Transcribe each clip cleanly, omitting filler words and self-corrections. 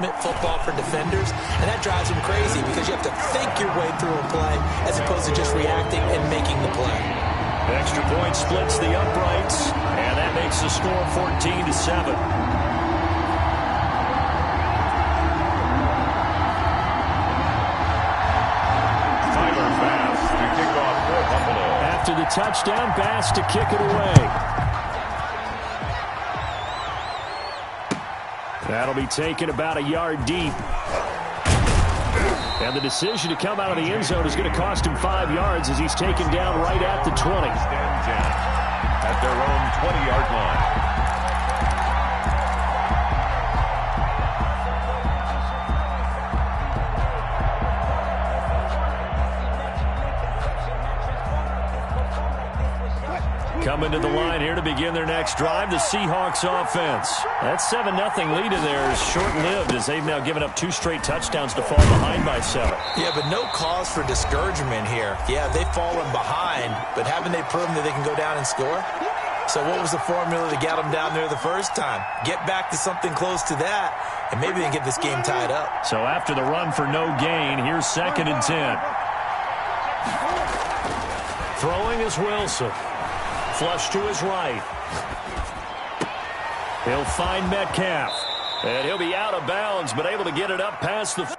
football for defenders, and that drives them crazy because you have to think your way through a play as opposed to just reacting and making the play. Extra point splits the uprights, and that makes the score 14-7. After the touchdown, Bass to kick it away. That'll be taken about a yard deep. And the decision to come out of the end zone is going to cost him 5 yards as he's taken down right at the 20. At their own 20-yard line. Coming to the line here to begin their next drive, the Seahawks offense. That 7-0 lead in there is short-lived as they've now given up 2 straight touchdowns to fall behind by 7. Yeah, but no cause for discouragement here. Yeah, they've fallen behind, but haven't they proven that they can go down and score? So what was the formula to get them down there the first time? Get back to something close to that, and maybe they can get this game tied up. So after the run for no gain, here's 2nd and 10. Throwing is Wilson. Flush to his right. He'll find Metcalf. And he'll be out of bounds, but able to get it up past the...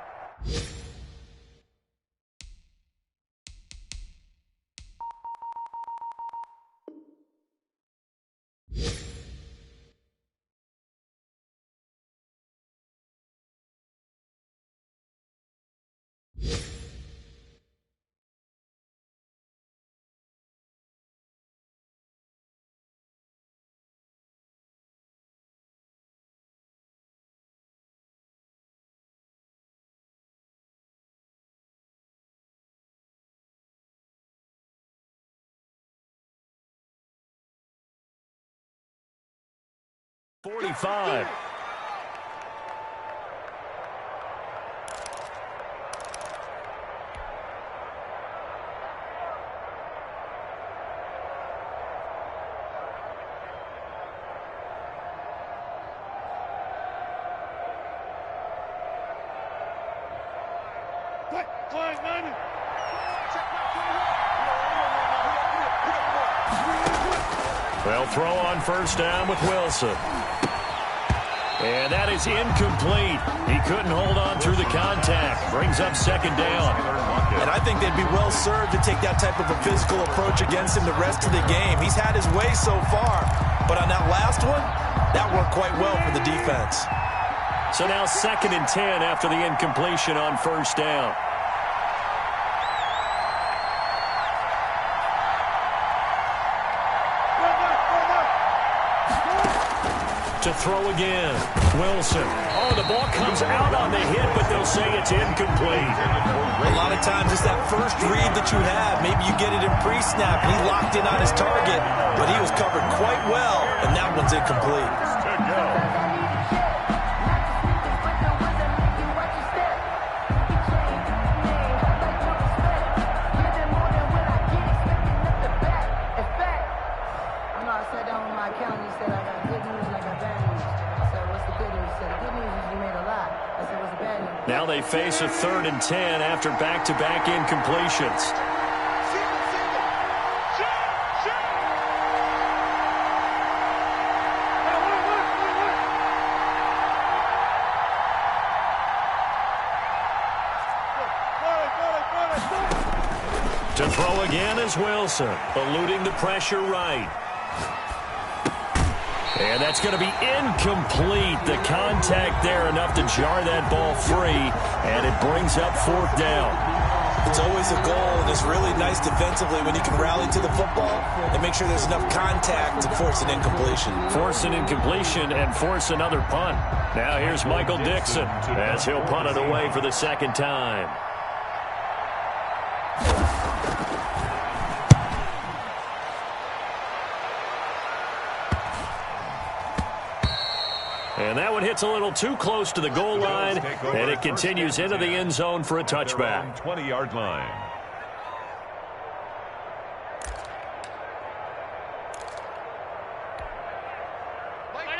.45. They'll throw on first down with Wilson. And that is incomplete. He couldn't hold on through the contact. Brings up 2nd down. And I think they'd be well served to take that type of a physical approach against him the rest of the game. He's had his way so far. But on that last one, that worked quite well for the defense. So now 2nd and 10 after the incompletion on first down. To throw again. Wilson. Oh, the ball comes out on the hit, but they'll say it's incomplete. A lot of times it's that first read that you have. Maybe you get it in pre-snap, and he locked in on his target, but he was covered quite well, and that one's incomplete. Good go. Now they face a 3rd and 10 after back-to-back incompletions. To throw again is Wilson, eluding the pressure right. And that's going to be incomplete. The contact there enough to jar that ball free, and it brings up 4th down. It's always a goal, and it's really nice defensively when you can rally to the football and make sure there's enough contact to force an incompletion. Force an incompletion and force another punt. Now here's Michael Dixon as he'll punt it away for the 2nd time. And that one hits a little too close to the goal line, and it continues into the end zone for a touchback. 20-yard line.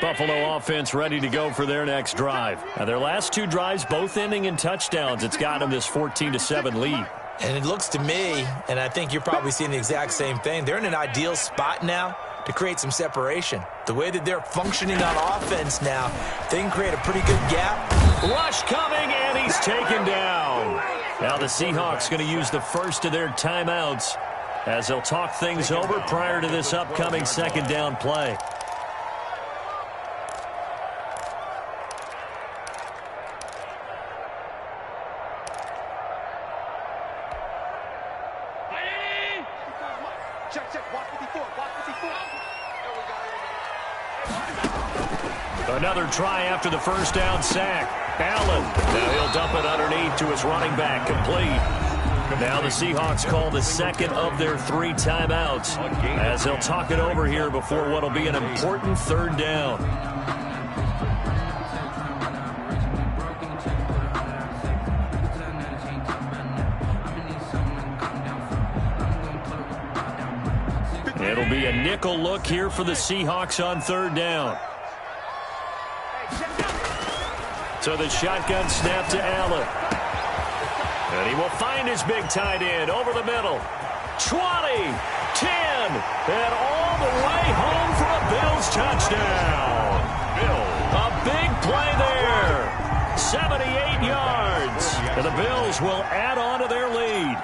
Buffalo offense ready to go for their next drive. Now, their last two drives, both ending in touchdowns. It's got them this 14-7 lead. And it looks to me, and I think you're probably seeing the exact same thing, they're in an ideal spot now to create some separation. The way that they're functioning on offense now, they can create a pretty good gap. Rush coming, and he's taken down. Now the Seahawks going to use the first of their timeouts as they'll talk things over prior to this upcoming second down play. Another try after the first down sack. Allen. Now he'll dump it underneath to his running back. Complete. Now the Seahawks call the second of their 3 timeouts as they'll talk it over here before what will be an important third down. It'll be a nickel look here for the Seahawks on third down. So the shotgun snap to Allen. And he will find his big tight end over the middle. 20, 10, and all the way home for a Bills touchdown. A big play there. 78 yards. And the Bills will add on to their lead.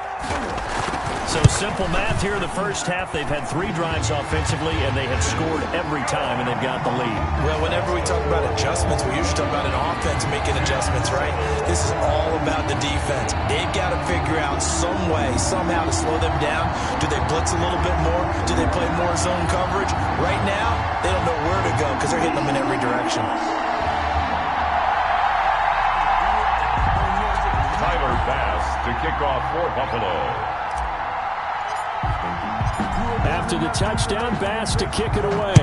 So simple math here in the first half. They've had 3 drives offensively, and they have scored every time, and they've got the lead. Well, whenever we talk about adjustments, we usually talk about an offense making adjustments, right? This is all about the defense. They've got to figure out some way, somehow to slow them down. Do they blitz a little bit more? Do they play more zone coverage? Right now, they don't know where to go because they're hitting them in every direction. Tyler Bass to kick off for Buffalo. After the touchdown, Bass to kick it away.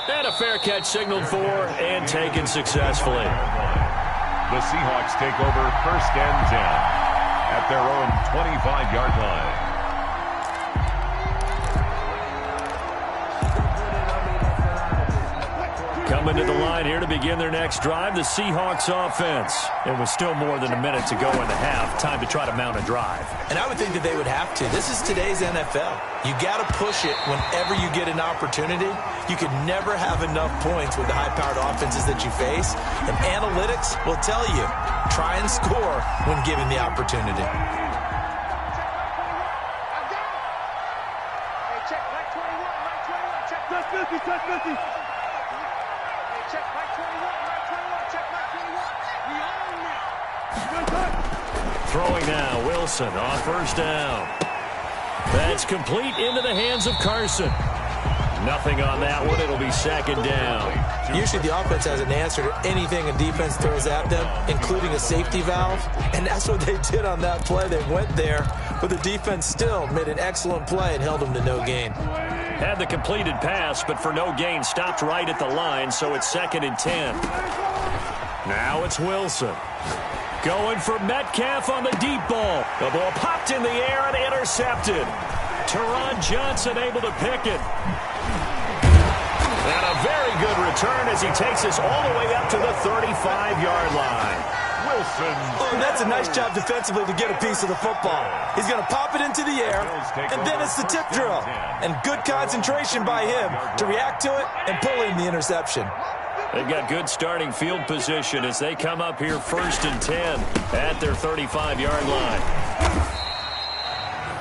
And a fair catch signaled for and taken successfully. The Seahawks take over 1st and 10 at their own 25-yard line. Coming to the line here to begin their next drive, the Seahawks offense. It was still more than a minute to go in the half. Time to try to mount a drive. And I would think that they would have to. This is today's NFL. You got to push it whenever you get an opportunity. You could never have enough points with the high-powered offenses that you face. And analytics will tell you, try and score when given the opportunity. Throwing now, Wilson on first down. That's complete into the hands of Carson. Nothing on that one. It'll be second down. Usually the offense has an answer to anything a defense throws at them, including a safety valve. And that's what they did on that play. They went there, but the defense still made an excellent play and held them to no gain. Had the completed pass, but for no gain, stopped right at the line, so it's 2nd and 10. Now it's Wilson. Going for Metcalf on the deep ball. The ball popped in the air and intercepted. Teron Johnson able to pick it. And a very good return as he takes us all the way up to the 35-yard line. Wilson. Oh, that's a nice job defensively to get a piece of the football. He's going to pop it into the air, and then it's the tip drill. And good concentration by him to react to it and pull in the interception. They've got good starting field position as they come up here 1st and 10 at their 35-yard line.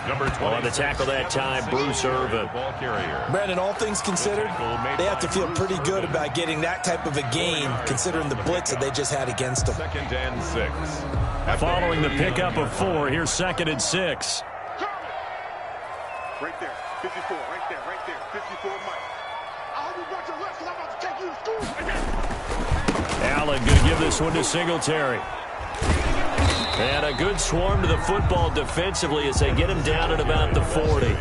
Number 20 on the tackle that time, Bruce Irvin. Brandon, all things considered, they have to feel pretty good about getting that type of a gain, considering the blitz that they just had against them. 2nd and 6. Following the pickup of 4, here's 2nd and 6. Right there, 54, right there, 54, Mike. I hope you watch your left because I'm about to take you to school. Allen going to give this one to Singletary. And a good swarm to the football defensively as they get him down at about the 40.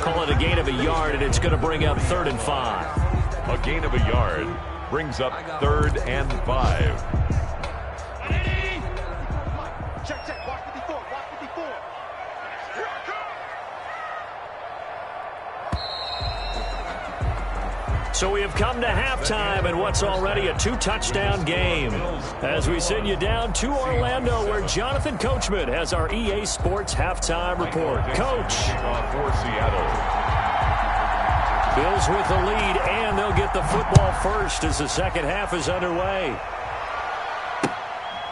Call it a gain of a yard, and it's going to bring up 3rd and 5. A gain of a yard brings up 3rd and 5. Check, watch 54, watch 54. Here I come. So we have come to halftime in what's already a 2-touchdown game. As we send you down to Orlando, where Jonathan Coachman has our EA Sports halftime report. Coach. For Seattle. Bills with the lead, and they'll get the football first as the second half is underway.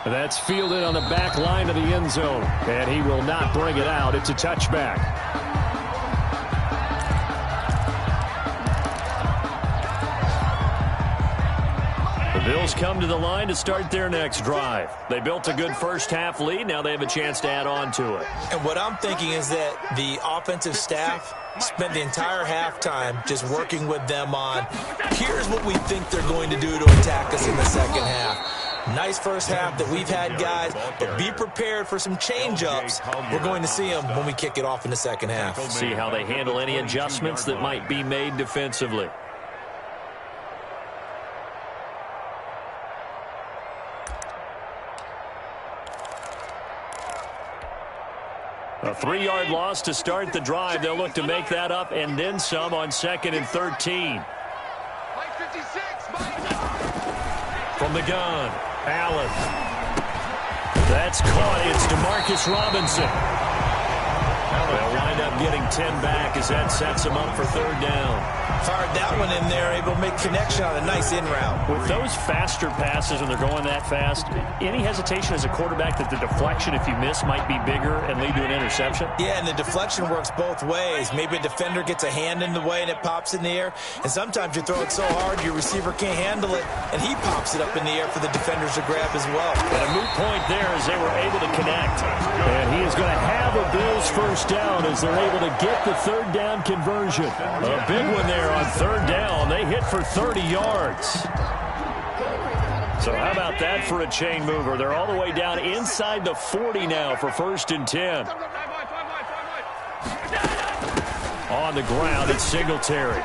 That's fielded on the back line of the end zone, and he will not bring it out. It's a touchback. The Bills come to the line to start their next drive. They built a good first-half lead. Now they have a chance to add on to it. And what I'm thinking is that the offensive staff spent the entire halftime just working with them on, here's what we think they're going to do to attack us in the second half. Nice first half that we've had, guys, but be prepared for some change-ups. We're going to see them when we kick it off in the second half. See how they handle any adjustments that might be made defensively. A 3-yard loss to start the drive. They'll look to make that up and then some on 2nd and 13. From the gun, Allen. That's caught. It's DeMarcus Robinson. They'll wind up getting 10 back as that sets them up for 3rd down. Fired that one in there, able to make connection on a nice in route. With those faster passes when they're going that fast, any hesitation as a quarterback that the deflection, if you miss, might be bigger and lead to an interception? Yeah, and the deflection works both ways. Maybe a defender gets a hand in the way and it pops in the air. And sometimes you throw it so hard your receiver can't handle it, and he pops it up in the air for the defenders to grab as well. And a moot point there as they were able to connect. And he is going to have a Bills first down as they're able to get the 3rd down conversion. A big one there on 3rd down. They hit for 30 yards. So how about that for a chain mover? They're all the way down inside the 40 now for 1st and 10. On the ground, it's Singletary.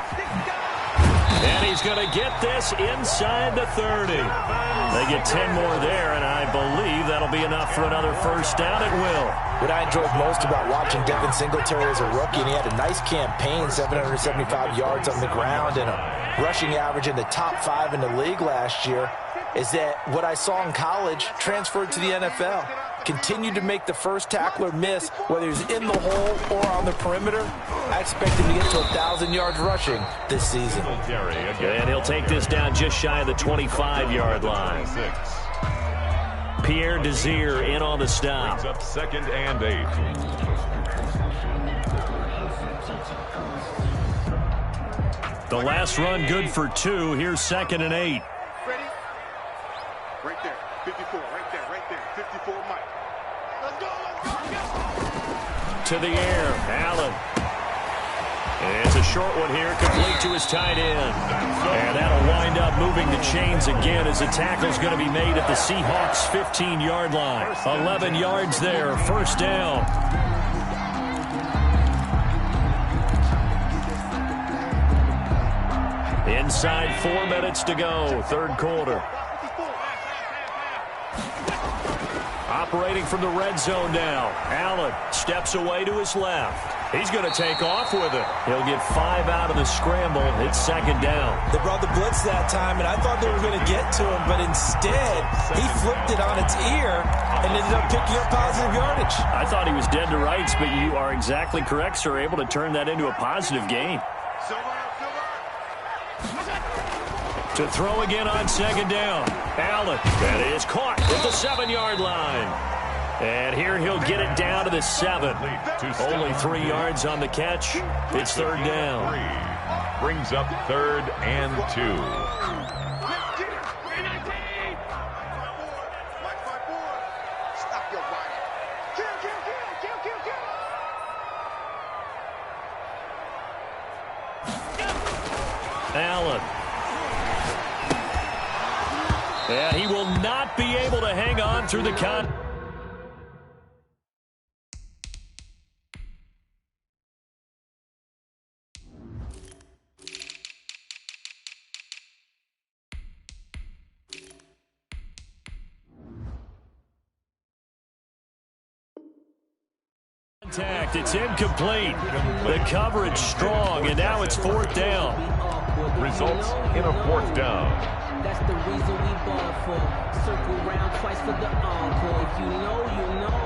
And he's going to get this inside the 30. They get 10 more there, and I believe that'll be enough for another first down at will. What I enjoyed most about watching Devin Singletary as a rookie, and he had a nice campaign, 775 yards on the ground and a rushing average in the top 5 in the league last year, is that what I saw in college transferred to the NFL. Continued to make the first tackler miss, whether he's in the hole or on the perimeter. I expect him to get to 1,000 yards rushing this season. And he'll take this down just shy of the 25-yard line. Pierre Desir in on the stop. Up 2nd and 8. The last run good for 2. Here's 2nd and 8. Ready? Right there. 54. Right there. 54 Mike. Let's go. To the air. Allen. It's a short one here, complete to his tight end. And that'll wind up moving the chains again as the tackle's going to be made at the Seahawks' 15-yard line. 11 yards there, first down. Inside 4 minutes to go, 3rd quarter. Operating from the red zone now. Allen steps away to his left. He's going to take off with it. He'll get 5 out of the scramble. It's 2nd down. They brought the blitz that time, and I thought they were going to get to him, but instead, he flipped it on its ear and ended up picking up positive yardage. I thought he was dead to rights, but you are exactly correct, sir. Able to turn that into a positive gain. To throw again on 2nd down. Allen, that is caught at the 7-yard line. And here he'll get it down to the 7. Only 3 yards on the catch. It's 3rd down. Brings up 3rd and 2. Stop your body. Kill. Allen. And he will not be able to hang on through the contact. It's incomplete. The coverage strong, and now it's 4th down. results in a 4th down. That's the reason we ball for. Circle round twice for the encore. If you know, you know.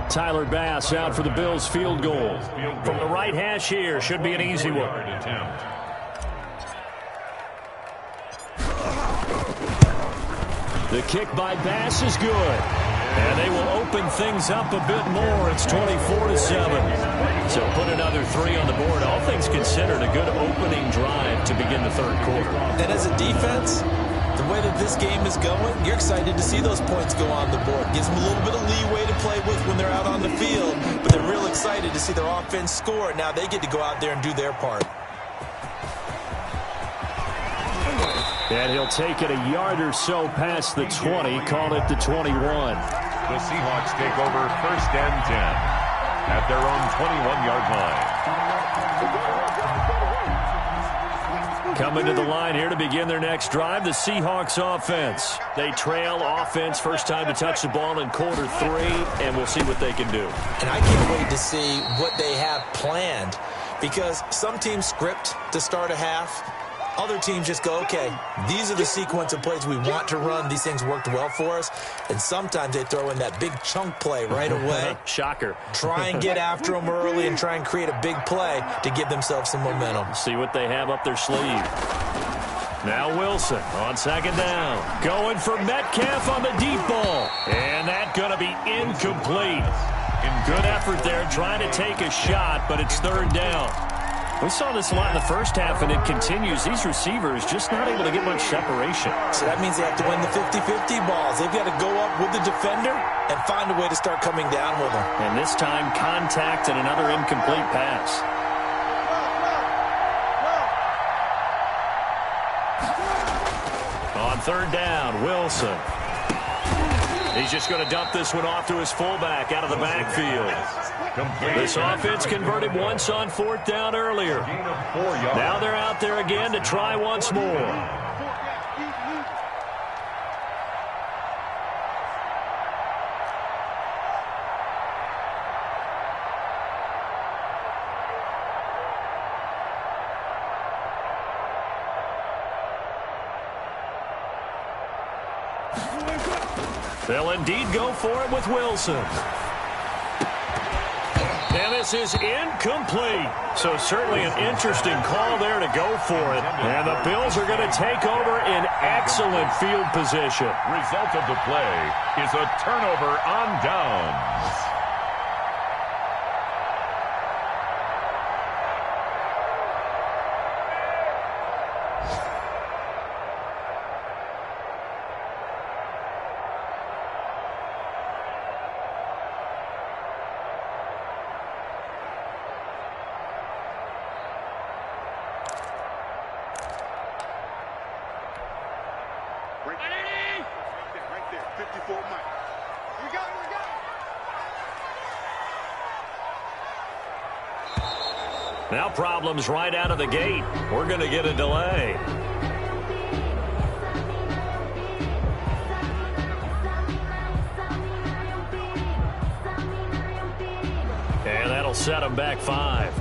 Tyler Bass out for the Bills field goal. From the right hash here, should be an easy one. The kick by Bass is good. And they will open things up a bit more. It's 24-7. So put another 3 on the board. All things considered, a good opening drive to begin the 3rd quarter. And as a defense, the way that this game is going, you're excited to see those points go on the board. Gives them a little bit of leeway to play with when they're out on the field, but they're real excited to see their offense score. Now they get to go out there and do their part. And he'll take it a yard or so past the 20, call it the 21. The Seahawks take over 1st and 10 at their own 21-yard line. Coming to the line here to begin their next drive, the Seahawks offense. They trail offense, first time to touch the ball in quarter 3, and we'll see what they can do. And I can't wait to see what they have planned, because some teams script to start a half. Other teams just go, okay, these are the sequence of plays we want to run. These things worked well for us. And sometimes they throw in that big chunk play right away. Shocker. Try and get after them early and try and create a big play to give themselves some momentum. See what they have up their sleeve. Now Wilson on 2nd down. Going for Metcalf on the deep ball. And that's going to be incomplete. Good effort there trying to take a shot, but it's 3rd down. We saw this a lot in the first half, and it continues. These receivers just not able to get much separation. So that means they have to win the 50-50 balls. They've got to go up with the defender and find a way to start coming down with them. And this time, contact and another incomplete pass. On 3rd down, Wilson. He's just going to dump this one off to his fullback out of the backfield. This offense converted once on 4th down earlier. Now they're out there again to try once more. They'll indeed go for it with Wilson. And this is incomplete. So certainly an interesting call there to go for it. And the Bills are going to take over in excellent field position. Result of the play is a turnover on downs. Right there, 54 Mike. We got it. Now problems right out of the gate. We're going to get a delay. And that'll set them back 5.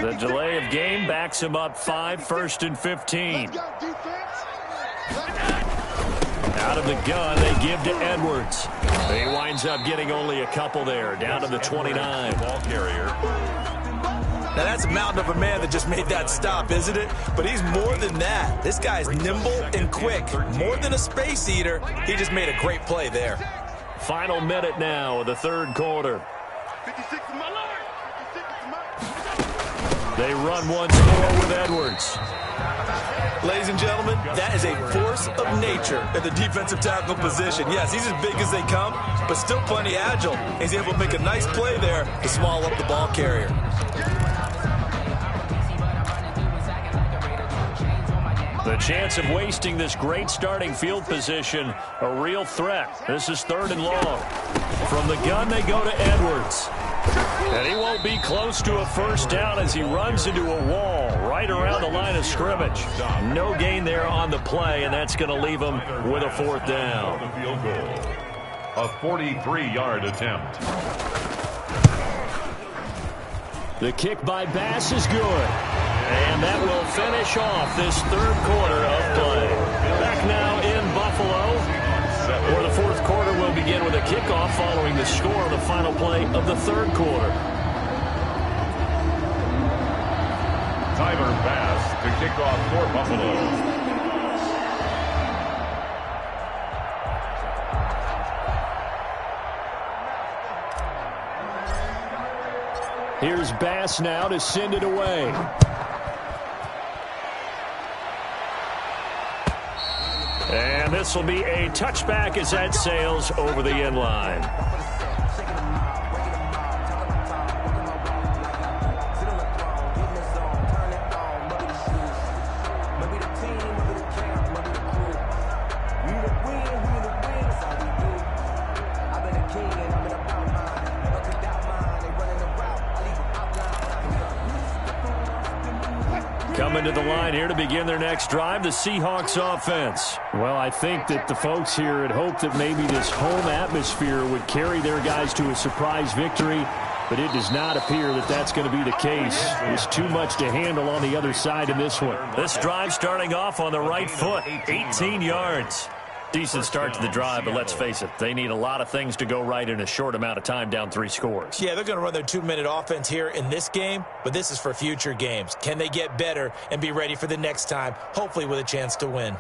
The delay of game backs him up 5, 1st and 15. Out of the gun, they give to Edwards. He winds up getting only a couple there, down to the 29. Ball carrier. Now that's a mountain of a man that just made that stop, isn't it? But he's more than that. This guy's nimble and quick. More than a space eater. He just made a great play there. Final minute now of the 3rd quarter. 56 is my line. 56 is my. They run once more with Edwards. Ladies and gentlemen, that is a force of nature at the defensive tackle position. Yes, he's as big as they come, but still plenty agile. He's able to make a nice play there to swallow up the ball carrier. The chance of wasting this great starting field position, a real threat. This is 3rd and long. From the gun, they go to Edwards. And he won't be close to a first down as he runs into a wall right around the line of scrimmage. No gain there on the play, and that's going to leave him with a 4th down. A 43-yard attempt. The kick by Bass is good. And that will finish off this 3rd quarter of play. Back now in Buffalo, where the 4th quarter will begin with a kickoff following the score of the final play of the 3rd quarter. Tyler Bass to kick off for Buffalo. Here's Bass now to send it away. And this will be a touchback as that sails over the end line. Coming to the line here to begin their next drive, the Seahawks offense. Well, I think that the folks here had hoped that maybe this home atmosphere would carry their guys to a surprise victory, but it does not appear that that's going to be the case. There's too much to handle on the other side in this one. This drive starting off on the right foot, 18 yards. Decent start to the drive, but let's face it, they need a lot of things to go right in a short amount of time, down 3 scores. Yeah, they're going to run their 2-minute offense here in this game, but this is for future games. Can they get better and be ready for the next time, hopefully with a chance to win?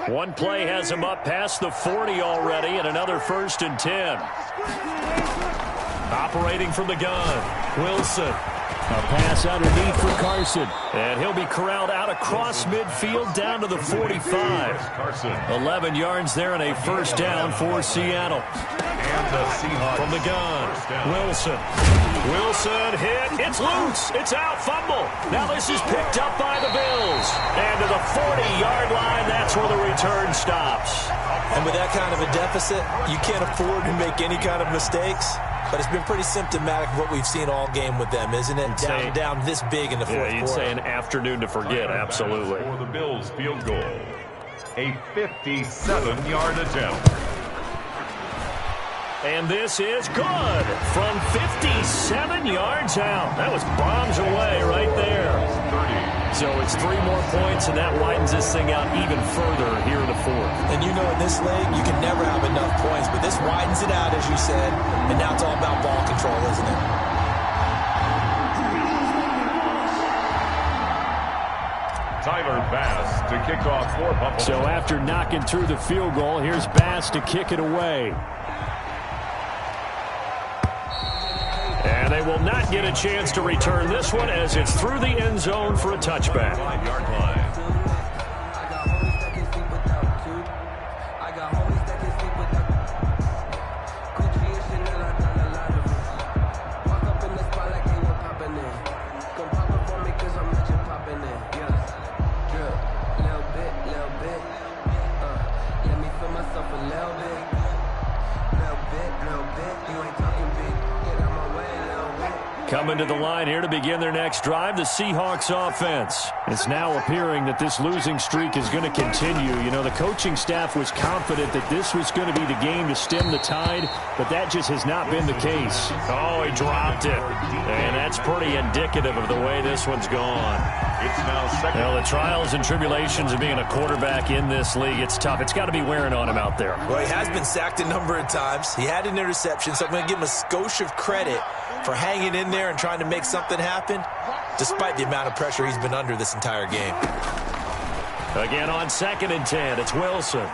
One play has him up past the 40 already, and another 1st and 10. Operating from the gun, Wilson. A pass underneath for Carson. And he'll be corralled out across midfield down to the 45. 11 yards there and a 1st down for Seattle. And the Seahawks from the gun, Wilson. Wilson hit. It's loose. It's out. Fumble. Now this is picked up by the Bills. And to the 40-yard line, that's where the return stops. And with that kind of a deficit, you can't afford to make any kind of mistakes. But it's been pretty symptomatic of what we've seen all game with them, isn't it? Down this big in the 4th quarter. You'd say an afternoon to forget, absolutely. For the Bills field goal, a 57-yard attempt. And this is good from 57 yards out. That was bombs away right there. So it's 3 more points, and that widens this thing out even further here in the 4th. And you know in this league, you can never have enough points, but this widens it out, as you said, and now it's all about ball control, isn't it? Tyler Bass to kick off for Buffalo. So after knocking through the field goal, here's Bass to kick it away. And they will not get a chance to return this one as it's through the end zone for a touchback. 5-yard line. Coming to the line here to begin their next drive, the Seahawks offense. It's now appearing that this losing streak is going to continue. You know, the coaching staff was confident that this was going to be the game to stem the tide, but that just has not been the case. Oh, he dropped it. And that's pretty indicative of the way this one's gone. It's now second. Well, the trials and tribulations of being a quarterback in this league, it's tough. It's got to be wearing on him out there. Well, he has been sacked a number of times. He had an interception, so I'm going to give him a skosh of credit for hanging in there and trying to make something happen, despite the amount of pressure he's been under this entire game. Again on 2nd and 10, it's Wilson.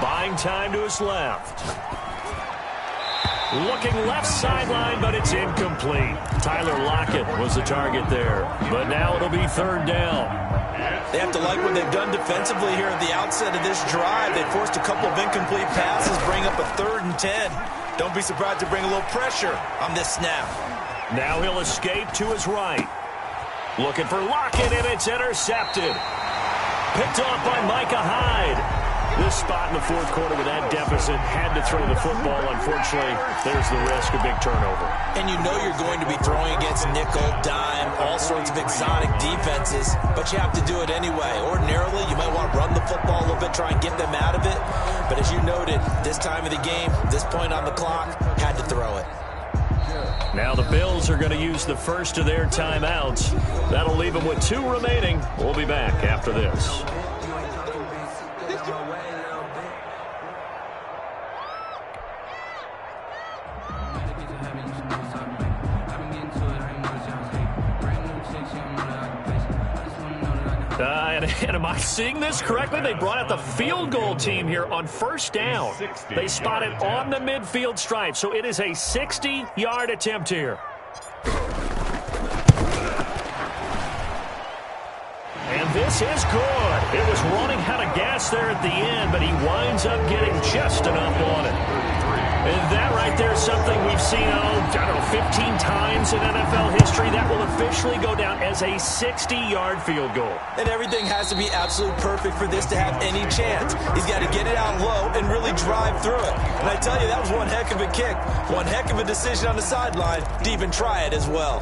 Buying time to his left. Looking left sideline, but it's incomplete. Tyler Lockett was the target there. But now it'll be 3rd down. They have to like what they've done defensively here at the outset of this drive. They forced a couple of incomplete passes, bring up a 3rd and 10. Don't be surprised to bring a little pressure on this snap. Now he'll escape to his right. Looking for Lockett, and it's intercepted. Picked off by Micah Hyde. This spot in the fourth quarter with that deficit, had to throw the football. Unfortunately, there's the risk of big turnover. And you know you're going to be throwing against nickel, dime, all sorts of exotic defenses, but you have to do it anyway. Ordinarily, you might want to run the football a little bit, try and get them out of it. But as you noted, this time of the game, this point on the clock, had to throw it. Now the Bills are going to use the first of their timeouts. That'll leave them with 2 remaining. We'll be back after this. And am I seeing this correctly? They brought out the field goal team here on first down. They spot it on the midfield stripe, so it is a 60-yard attempt here. And this is good. It was running out of gas there at the end, but he winds up getting just enough on it. And that right there is something we've seen, I don't know, 15 times in NFL history. That will officially go down as a 60-yard field goal. And everything has to be absolutely perfect for this to have any chance. He's got to get it out low and really drive through it. And I tell you, that was one heck of a kick. One heck of a decision on the sideline to even try it as well.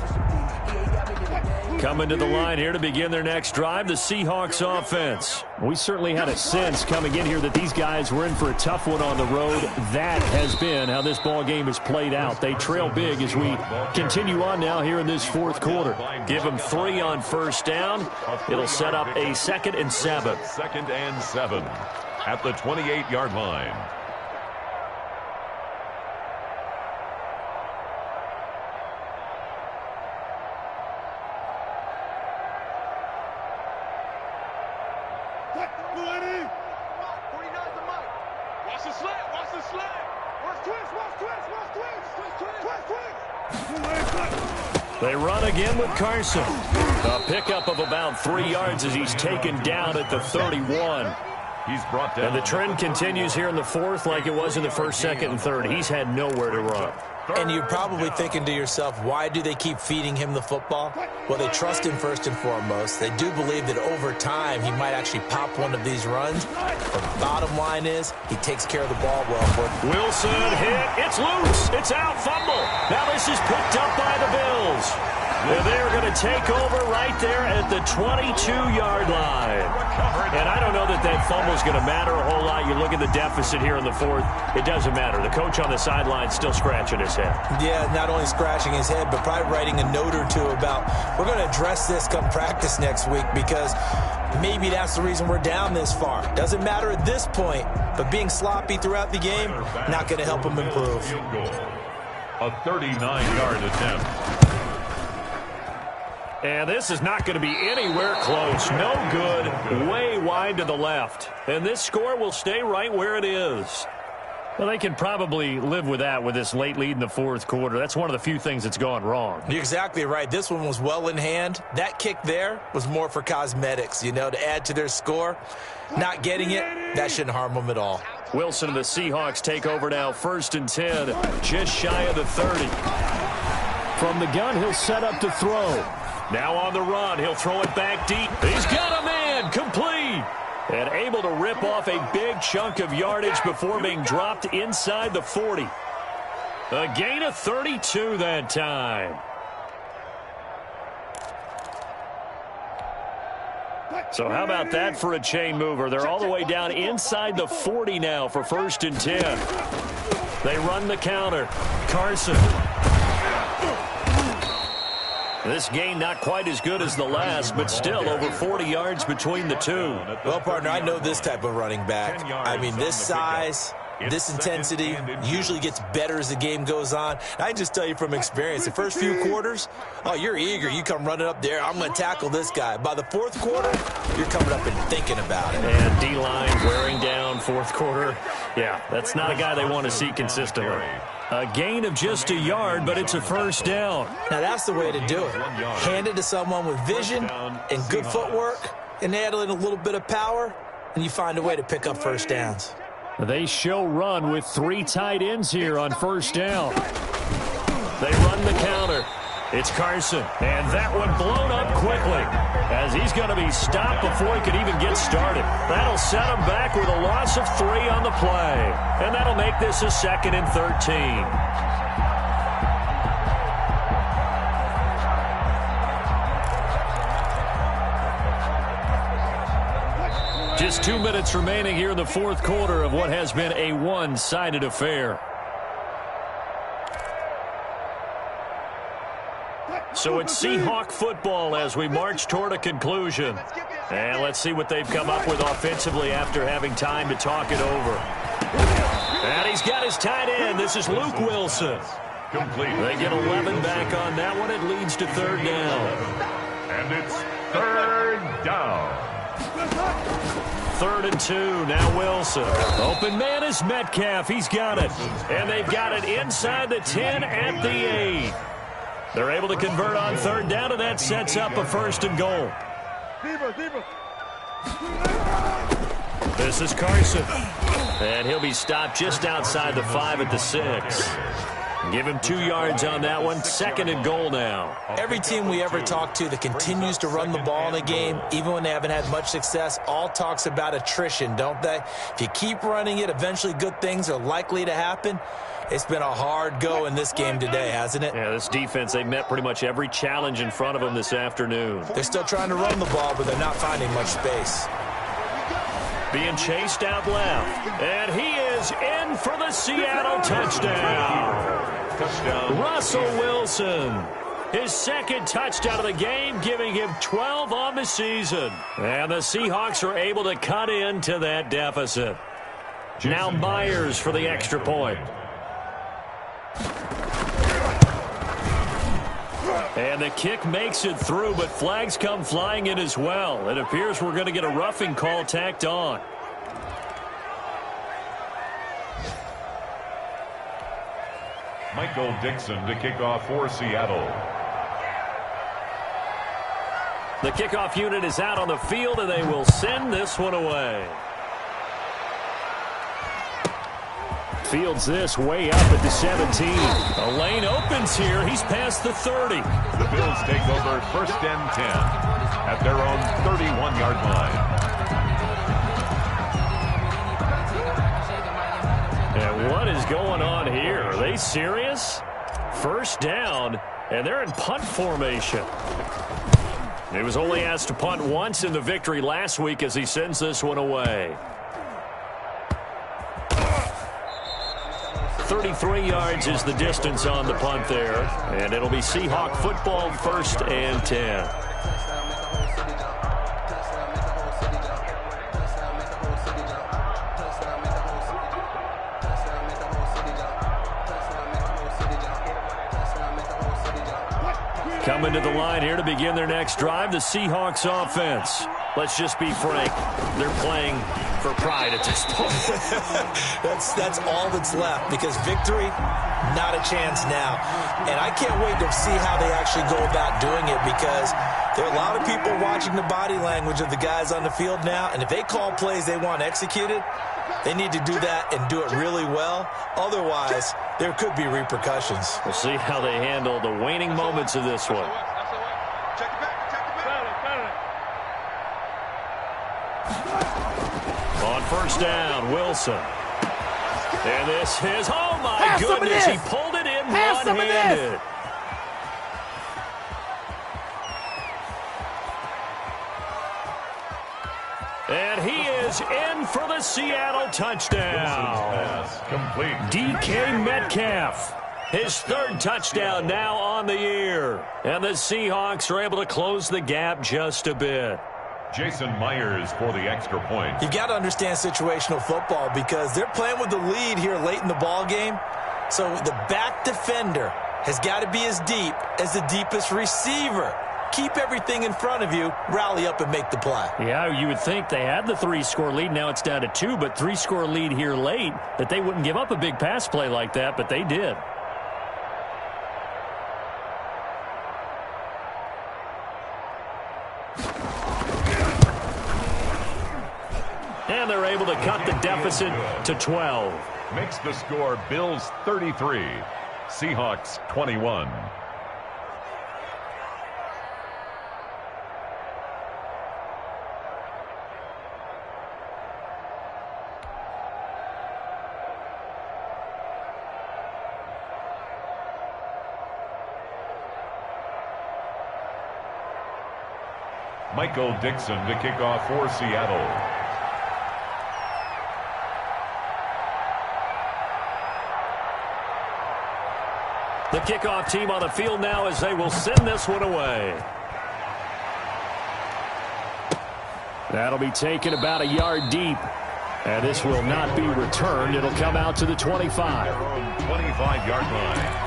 Coming to the line here to begin their next drive, the Seahawks offense. We certainly had a sense coming in here that these guys were in for a tough one on the road. That has been how this ball game has played out. They trail big as we continue on now here in this fourth quarter. Give them 3 on first down. It'll set up a 2nd and 7. 2nd and 7 at the 28-yard line. They run again with Carson. A pickup of about 3 yards as he's taken down at the 31. He's brought down. And the trend continues here in the fourth like it was in the first, second, and third. He's had nowhere to run. And you're probably thinking to yourself, why do they keep feeding him the football? Well, they trust him first and foremost. They do believe that over time he might actually pop one of these runs. But the bottom line is he takes care of the ball well for it. Wilson hit. It's loose. It's out. Fumble. Now this is picked up by the Bills. And they're going to take over right there at the 22-yard line. And I don't know that that fumble is going to matter a whole lot. You look at the deficit here in the fourth. It doesn't matter. The coach on the sideline still scratching his head. Yeah, not only scratching his head, but probably writing a note or two about we're going to address this come practice next week because maybe that's the reason we're down this far. Doesn't matter at this point, but being sloppy throughout the game, not going to help him improve. A 39-yard attempt. And this is not going to be anywhere close. No good. Way wide to the left. And this score will stay right where it is. Well, they can probably live with that with this late lead in the fourth quarter. That's one of the few things that's gone wrong. You're exactly right. This one was well in hand. That kick there was more for cosmetics, you know, to add to their score. Not getting it, that shouldn't harm them at all. Wilson and the Seahawks take over now. 1st and 10, just shy of the 30. From the gun, he'll set up to throw. Now on the run, he'll throw it back deep. He's got a man, complete. And able to rip off a big chunk of yardage before being dropped inside the 40. A gain of 32 that time. So how about that for a chain mover? They're all the way down inside the 40 now for 1st and 10. They run the counter. Carson. This gain not quite as good as the last, but still over 40 yards between the two. Well, partner, I know this type of running back. I mean, this size, this intensity usually gets better as the game goes on. I can just tell you from experience, the first few quarters, oh, you're eager. You come running up there, I'm going to tackle this guy. By the fourth quarter, you're coming up and thinking about it. And D-line wearing down fourth quarter. Yeah, that's not a guy they want to see consistently. A gain of just a yard, but it's a 1st down. Now, that's the way to do it. Hand it to someone with vision and good footwork, and add in a little bit of power, and you find a way to pick up 1st downs. They show run with 3 tight ends here on 1st down. They run the counter. It's Carson, and that one blown up quickly as he's going to be stopped before he could even get started. That'll set him back with a loss of 3 on the play, and that'll make this a 2nd and 13. Just 2 minutes remaining here in the 4th quarter of what has been a one-sided affair. So it's Seahawk football as we march toward a conclusion. And let's see what they've come up with offensively after having time to talk it over. And he's got his tight end. This is Luke Wilson. Complete. They get 11 back on that one. It leads to 3rd down. And it's 3rd down. 3rd and 2. Now Wilson. Open man is Metcalf. He's got it. And they've got it inside the 10 at the 8. They're able to convert on 3rd down, and that sets up a 1st and goal. This is Carson. And he'll be stopped just outside the 5 at the 6. Give him 2 yards on that one. 2nd and goal now. Every team we ever talk to that continues to run the ball in a game, even when they haven't had much success, all talks about attrition, don't they? If you keep running it, eventually good things are likely to happen. It's been a hard go in this game today, hasn't it? Yeah, this defense, they met pretty much every challenge in front of them this afternoon. They're still trying to run the ball, but they're not finding much space. Being chased out left. And he is in for the Seattle touchdown. Touchdown. Russell Wilson. His 2nd touchdown of the game, giving him 12 on the season. And the Seahawks are able to cut into that deficit. Now Myers for the extra point. And the kick makes it through, but flags come flying in as well. It appears we're going to get a roughing call tacked on. Michael Dixon to kick off for Seattle. The kickoff unit is out on the field, and they will send this one away. Fields this way up at the 17. A lane opens here. He's past the 30. The Bills take over 1st and 10 at their own 31-yard line. And what is going on here? Are they serious? 1st down, and they're in punt formation. He was only asked to punt once in the victory last week as he sends this one away. 33 yards is the distance on the punt there. And it'll be Seahawk football 1st and 10. Coming to the line here to begin their next drive, the Seahawks offense. Let's just be frank. They're playing for pride at this point. That's all that's left, because victory, not a chance now. And I can't wait to see how they actually go about doing it, because there are a lot of people watching the body language of the guys on the field now, and if they call plays they want executed, they need to do that and do it really well. Otherwise, there could be repercussions. We'll see how they handle the waning moments of this one. On 1st down, Wilson. And this is, oh my goodness, he pulled it in one-handed. And he is in for the Seattle touchdown. Complete. DK Metcalf. His 3rd touchdown now on the year. And the Seahawks are able to close the gap just a bit. Jason Myers for the extra point. You've got to understand situational football, because they're playing with the lead here late in the ball game. So the back defender has got to be as deep as the deepest receiver. Keep everything in front of you, rally up and make the play. Yeah, you would think they had the 3-score lead. Now it's down to 2, but 3-score lead here late, that they wouldn't give up a big pass play like that, but they did. And they're able to cut the deficit to 12. Makes the score Bills 33, Seahawks 21. Michael Dixon to kick off for Seattle. The kickoff team on the field now as they will send this one away. That'll be taken about a yard deep. And this will not be returned. It'll come out to the 25. Their own 25-yard line.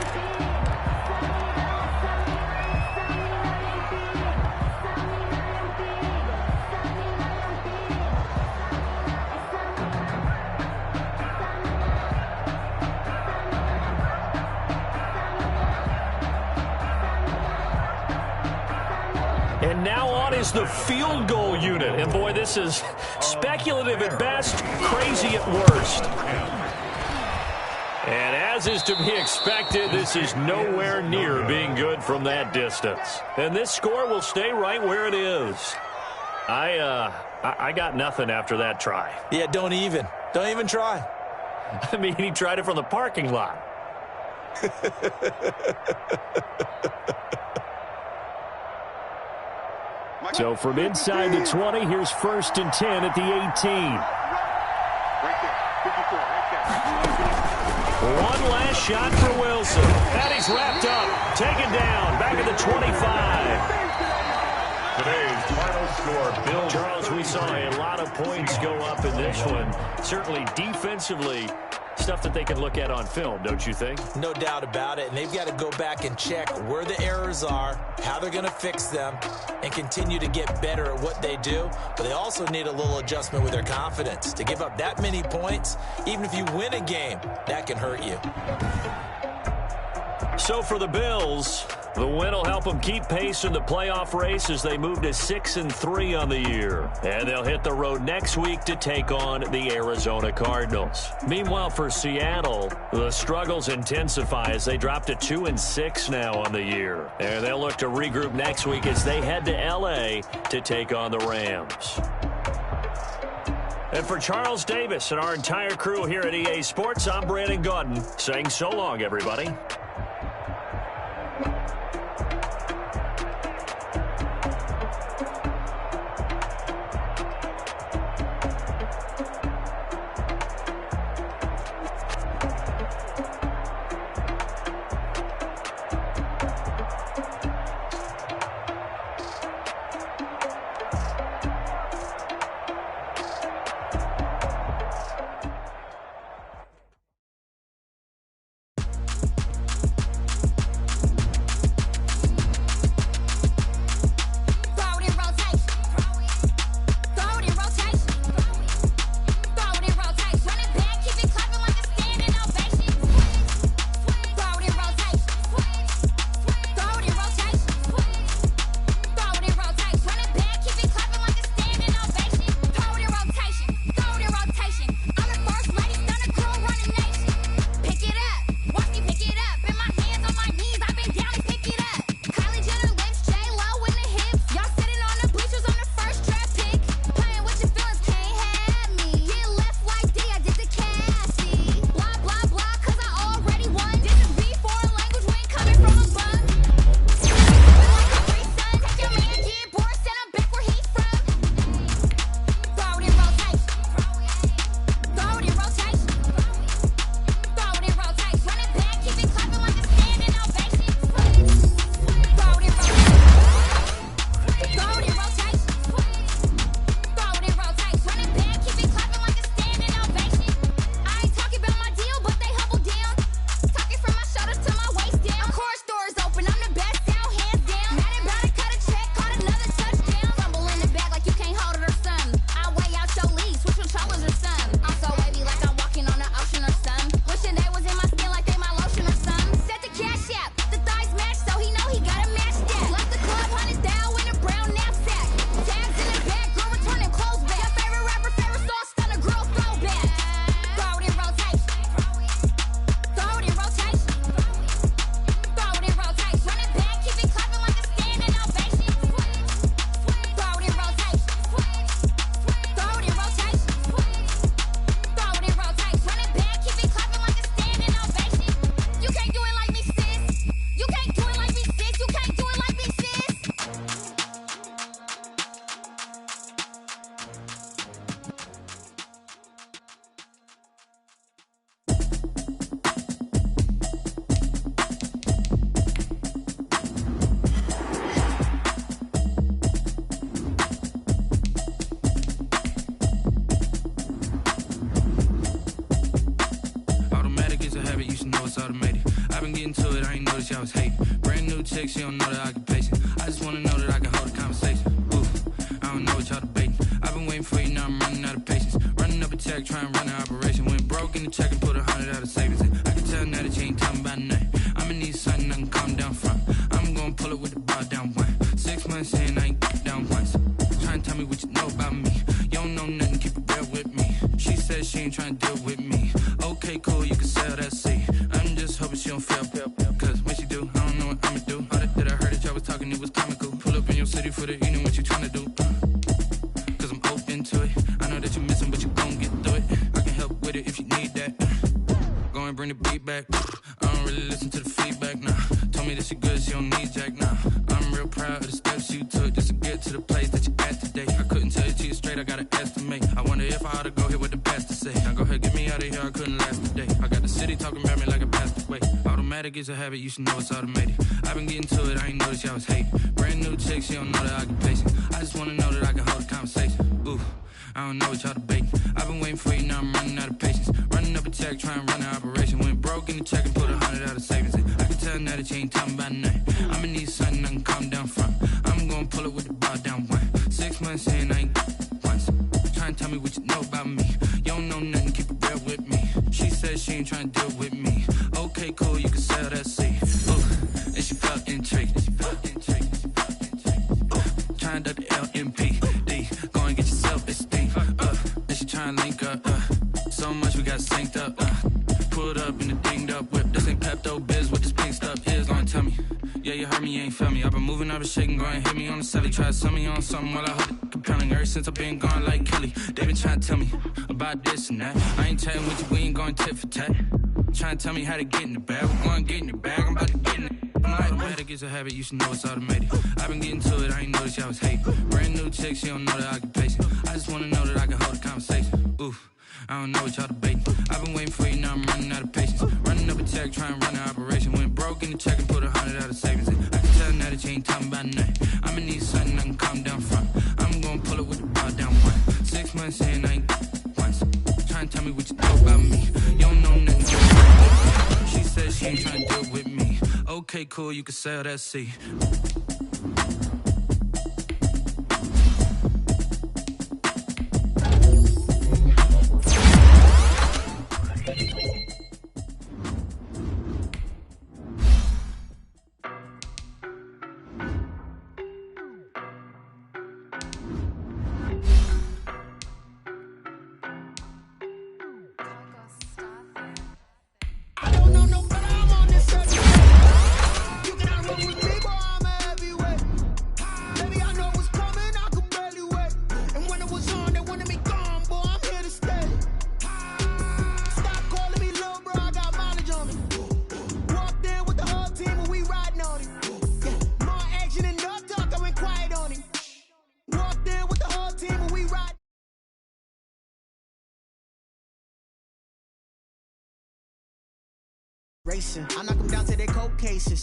And now on is the field goal unit. And boy, this is speculative at best, crazy at worst. And as is to be expected, this is nowhere near being good from that distance. And this score will stay right where it is. I got nothing after that try. Yeah, don't even try. I mean, he tried it from the parking lot. So from inside the 20, here's 1st and 10 at the 18. Right there, 54, right there. One last shot for Wilson. And he's wrapped up, taken down, back at the 25. Today's final score, Bill. Charles, we saw a lot of points go up in this one. Certainly defensively, stuff that they can look at on film, don't you think? No doubt about it, and they've got to go back and check where the errors are, how they're going to fix them, and continue to get better at what they do. But they also need a little adjustment with their confidence. To give up that many points, even if you win a game, that can hurt you. So for the Bills, the win will help them keep pace in the playoff race as they move to 6-3 on the year. And they'll hit the road next week to take on the Arizona Cardinals. Meanwhile, for Seattle, the struggles intensify as they drop to 2-6 now on the year. And they'll look to regroup next week as they head to L.A. to take on the Rams. And for Charles Davis and our entire crew here at EA Sports, I'm Brandon Gaudin saying so long, everybody. was hating. Brand new chick, she don't know the occupation. I just wanna know that I can hold a conversation. Ooh, I don't know what y'all debating. I've been waiting for you, now I'm running out of patience. Running up a check, trying to run an operation. Went broke in the check and put 100 out of savings in. I can tell now that you ain't talking about nothing. I'ma need something I can calm down from. I'm gonna pull it with the bar down one. 6 months in, I ain't down once. Trying to tell me what you know about me. You don't know nothing, keep it real with me. She said she ain't trying to deal with me. Okay, cool, you can sell that seat. I'm just hoping she don't fail. Cause when she do, I don't know what I'ma do. All that I heard that y'all was talking, it was comical. Pull up in your city for the evening, what you trying to do? Cause I'm open to it. I know that you're missing, but you gon' get through it. I can help with it if you need that. Go and bring the beat back. I don't really listen to the feedback, nah. Told me that she good, she don't need jack, nah. I'm real proud of the steps you took just to get to the place that you're at today. I couldn't tell you to you straight, I gotta estimate. I wonder if I ought to go here with the pastor say. Now go ahead, get me out of here, I couldn't last today. I got the city talking about me like a pastor. Wait, automatic is a habit, you should know it's automated. I've been getting to it, I ain't noticed y'all was hating. Brand new chick, she don't know the occupation. I just wanna know that I can hold a conversation. Ooh, I don't know what y'all debating. I've been waiting for you, now I'm running out of patience. Running up a check, trying to run an operation. Went broke in the check and put 100 out of savings in. I can tell now that you ain't talking about nothing. I'ma need something I can calm down from. I'm gonna pull it with the bar down one. 6 months in, I ain't once. Trying to tell me what you know about me. You don't know nothing, keep it real with me. She said she ain't trying to deal with me. Okay, cool, you can sell that seat. Ooh, and she felt intrigued. Trying to the LMPD. Go and get yourself esteem. And she trying to link up. So much we got synced up. Pulled up in the dinged up whip. This ain't Pepto Biz, what this pink stuff is. Long tell me. Yeah, you heard me, you ain't felt me. I've been moving, I've been shaking, go and hit me on the celly. Try to sell me on something while I hold it compelling. Ever since I've been gone like Kelly, they been trying to tell me about this and that. I ain't chatting with you, we ain't going tit for tat. Trying to tell me how to get in the bag. We're going to get in the bag, I'm about to get in it. Automatic is a habit, you should know it's automated. I've been getting to it, I ain't noticed y'all was hating. Brand new chick, she don't know the occupation. I just wanna know that I can hold a conversation. Ooh, I don't know what y'all debating. I've been waiting for you, now I'm running out of patience. Running up a check, trying to run an operation. Went broke in the check and put 100 out of savings in. I can tell now that you ain't talking about nothing. I'ma need something I can calm down from. I'm gonna pull it with the bar down one. 6 months in, I ain't once. Trying to tell me what you know about me. You don't know nothing. She said she ain't trying to deal with me. Okay, cool, you can sell that seat. Racing, I knock them down to their cold cases.